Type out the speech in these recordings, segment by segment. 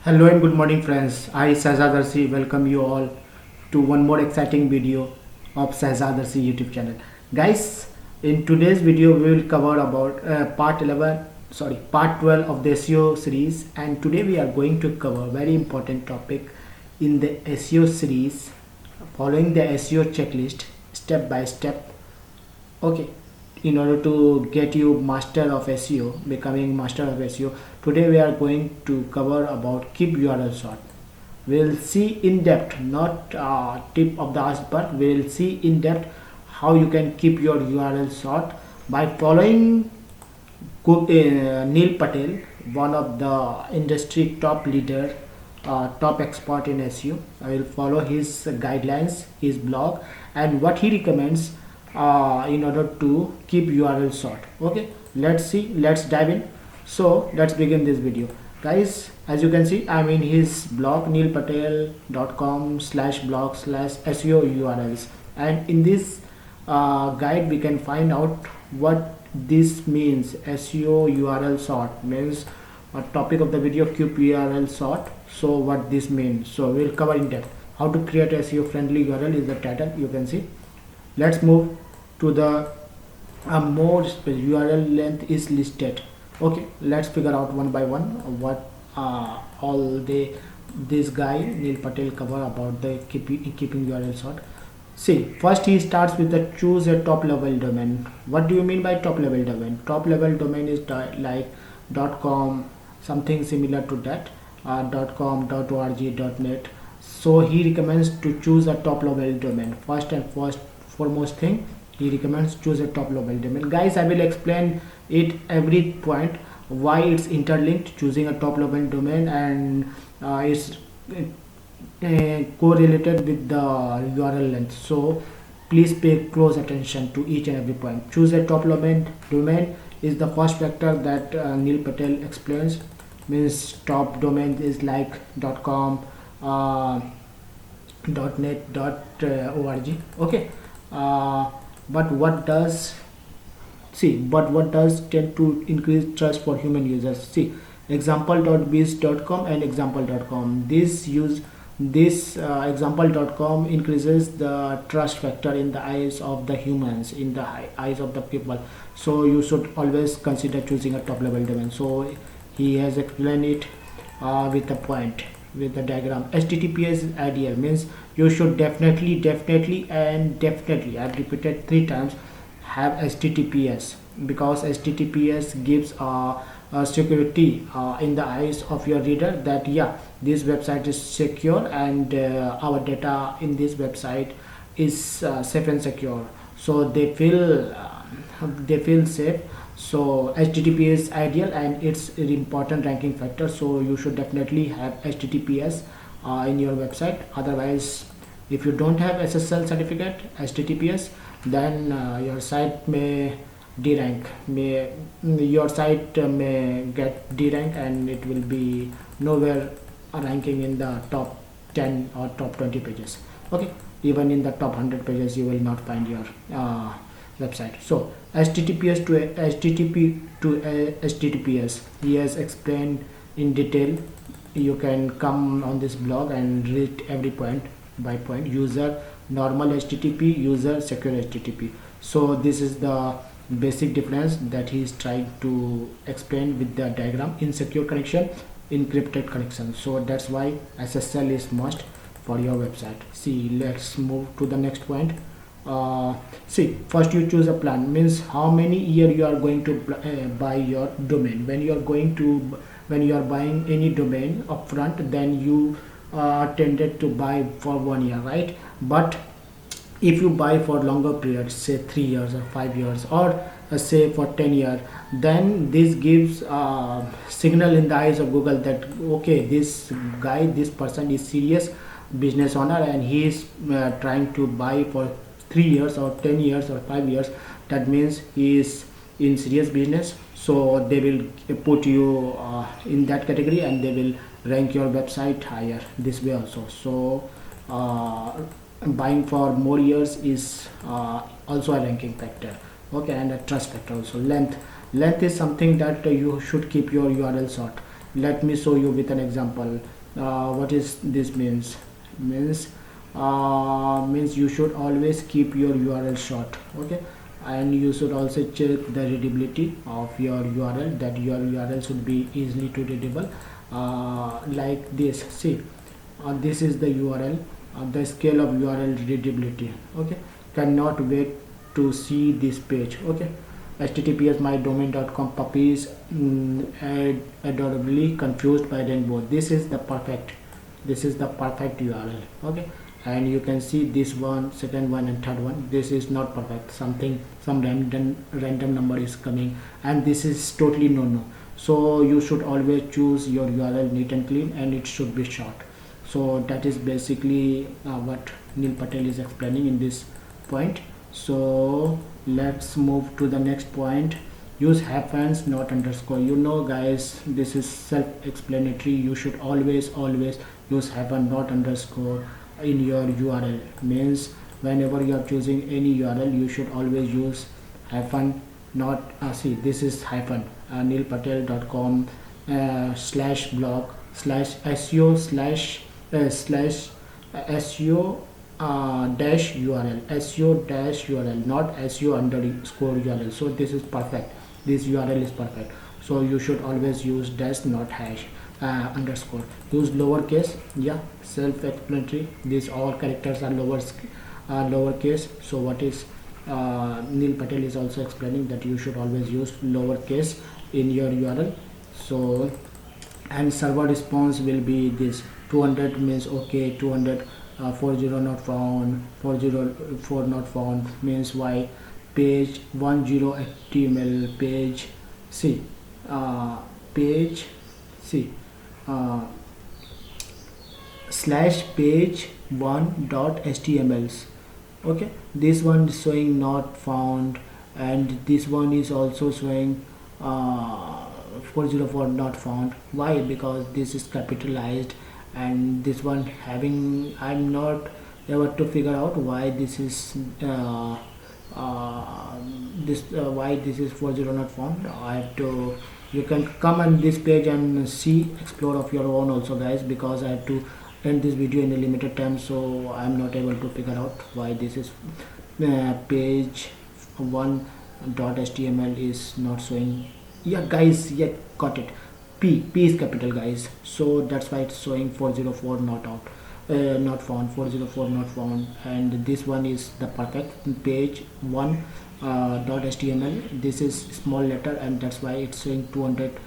Hello and good morning friends. I Shahzad Arsi welcome you all to one more exciting video of Shahzad Arsi YouTube channel. Guys, in today's video we will cover about part 12 of the SEO series, and today we are going to cover very important topic in the SEO series, following the SEO checklist step by step. Okay, in order to get you master of SEO, becoming master of SEO, today we are going to cover about keep URL short. We'll see in depth, not tip of the iceberg. We'll see in depth how you can keep your URL short by following Neil Patel, one of the industry top leader, top expert in SEO. I will follow his guidelines, his blog, and what he recommends in order to keep URL short. Okay, let's see, let's dive in. So let's begin this video, guys. As you can see, I'm in his blog neilpatel.com/blog/SEO URLs, and in this guide we can find out what this means. SEO URL short means a topic of the video, keep URL short. So what this means, so we'll cover in depth. How to create SEO friendly URL is the title, you can see. Let's move to the more URL length is listed. Okay, let's figure out one by one what all this guy Neil Patel cover about the keeping URL short. See, first he starts with the choose a top level domain. What do you mean by top level domain? Top level domain is like .com, something similar to that, .com, .org, .net. So he recommends to choose a top level domain. First and foremost thing, he recommends choose a top level domain. Guys, I will explain it every point why it's interlinked, choosing a top level domain, and it's correlated with the URL length. So please pay close attention to each and every point. Choose a top level domain is the first factor that Neil Patel explains. Means top domain is like .com, .net, .org. Okay, but what does tend to increase trust for human users? See, example.biz.com and example.com. This example.com increases the trust factor in the eyes of the humans, in the eyes of the people. So you should always consider choosing a top level domain. So he has explained it with a point, with the diagram. HTTPS is ideal, means you should definitely I've repeated 3 times, have HTTPS, because HTTPS gives security in the eyes of your reader that yeah, this website is secure, and our data in this website is safe and secure, so they feel safe. So HTTP is ideal, and it's an important ranking factor, so you should definitely have HTTPS in your website. Otherwise, if you don't have SSL certificate HTTPS, then your site may derank, may get derank, and it will be nowhere ranking in the top 10 or top 20 pages. Okay, even in the top 100 pages you will not find your website. So HTTPS to HTTPS, he has explained in detail. You can come on this blog and read every point by point. User normal HTTP, user secure HTTP. So this is the basic difference that he is trying to explain with the diagram. Insecure connection, encrypted connection. So that's why SSL is must for your website. See, let's move to the next point. See, first you choose a plan, means how many year you are going to buy your domain. When you are buying any domain upfront, then you tended to buy for 1 year, right? But if you buy for longer periods, say 3 years or 5 years, or say for 10 years, then this gives signal in the eyes of Google that okay, this person is serious business owner, and he is trying to buy for 3 years or 10 years or 5 years. That means he is in serious business, so they will put you in that category, and they will rank your website higher this way also. So buying for more years is also a ranking factor. Okay, and a trust factor also. Length is something that you should keep your URL short. let me show you with an example. What is this means? Means you should always keep your URL short, okay, and you should also check the readability of your URL, that your URL should be easily to readable, like this. See, this is the URL, the scale of URL readability, okay, cannot wait to see this page, okay. https mydomain.com puppies adorably confused by rainbow. This is the perfect URL, okay. And you can see this one, second one and third one, this is not perfect, some random number is coming, and this is totally no. So you should always choose your URL neat and clean, and it should be short. So that is basically what Neil Patel is explaining in this point. So let's move to the next point. Use hyphens, not underscore. You know guys, this is self-explanatory. You should always use hyphen, not underscore in your URL. Means whenever you are choosing any URL, you should always use hyphen, not see, this is hyphen neilpatel.com /blog /SEO SEO dash URL, SEO dash URL, not SEO underscore URL. So this is perfect, this URL is perfect. So you should always use dash, not hash underscore. Use lowercase, yeah, self-explanatory. These all characters are lowercase. So what is Neil Patel is also explaining, that you should always use lowercase in your URL. So, and server response will be this 200 means okay, 200 40 not found, 404 not found means why, page 10 HTML, page C, page C slash page 1.htmls, okay. This one is showing not found, and this one is also showing 404 not found. Why? Because this is capitalized, and this one having, I'm not able to figure out why this is why this is 40 not found. I have to, you can come on this page and see, explore of your own also guys, because I have to end this video in a limited time, so I'm not able to figure out why this is page 1.html is not showing. Yeah guys, yeah, got it. P is capital guys, so that's why it's showing 404 not out, not found, 404 not found. And this one is the perfect page 1.html. This is small letter, and that's why it's showing 200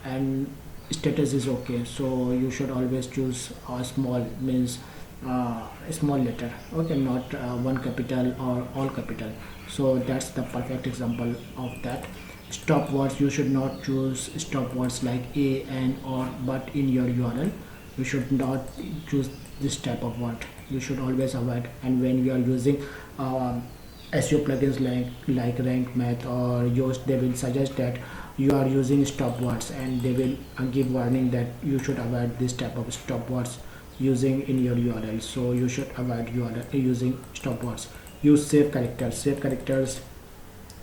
and status is okay. So you should always choose small, means a small letter, okay, not one capital or all capital. So that's the perfect example of that. Stopwatch, you should not choose stopwatch like a, and, or, but in your URL. You should not choose this type of word, you should always avoid. And when you are using SEO plugins like Rank Math or Yoast, they will suggest that you are using stopwatch, and they will give warning that you should avoid this type of stopwatch using in your URL. So you should avoid using stopwatch. Use safe characters.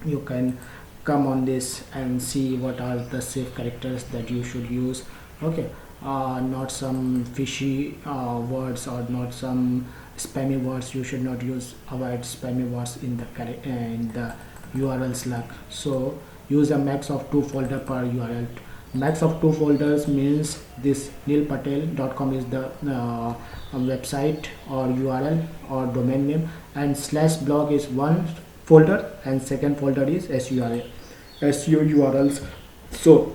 You can come on this and see what are the safe characters that you should use, okay. Not some fishy words, or not some spammy words. You should not use, avoid spammy words in the URL slug. So use a max of 2 folder per URL. Max of 2 folders means this neilpatel.com is the website or URL or domain name, and /blog is one folder, and second folder is SEO URLs. So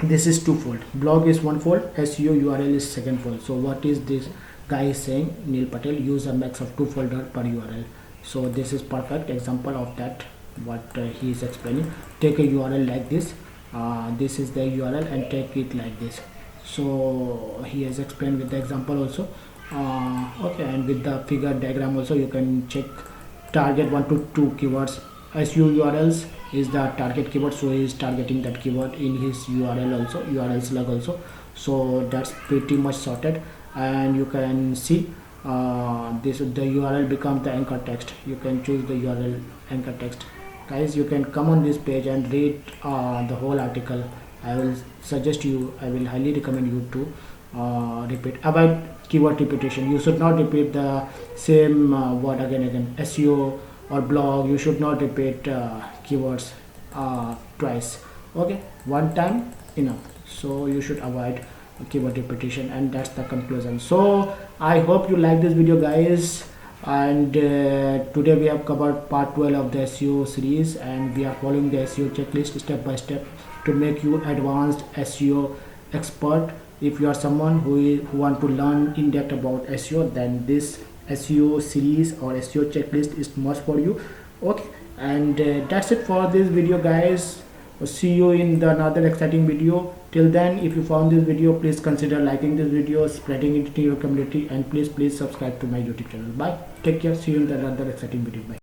this is twofold. Blog is one fold, SEO URL is second fold. So what is this guy is saying? Neil Patel, use a max of 2 folder per URL. So this is perfect example of that, what he is explaining. Take a URL like this. This is the URL, and take it like this. So he has explained with the example also, okay, and with the figure diagram also. You can check target 1 to 2 keywords. SEO URLs is the target keyword, so he is targeting that keyword in his URL also, URL slug also. So that's pretty much sorted, and you can see the URL becomes the anchor text. You can choose the URL anchor text. Guys, you can come on this page and read the whole article I will suggest you, I will highly recommend you to repeat. Avoid keyword repetition. You should not repeat the same word again. SEO or blog, you should not repeat keywords twice. Okay, one time enough. So you should avoid keyword repetition, and that's the conclusion. So I hope you like this video, guys. And today we have covered part 12 of the SEO series, and we are following the SEO checklist step by step to make you advanced SEO expert. If you are someone who want to learn in depth about SEO, then this SEO series or SEO checklist is must for you. Okay, and that's it for this video, guys. See you in the another exciting video. Till then, if you found this video, please consider liking this video, spreading it to your community, and please subscribe to my YouTube channel. Bye, take care, see you in the another exciting video. Bye.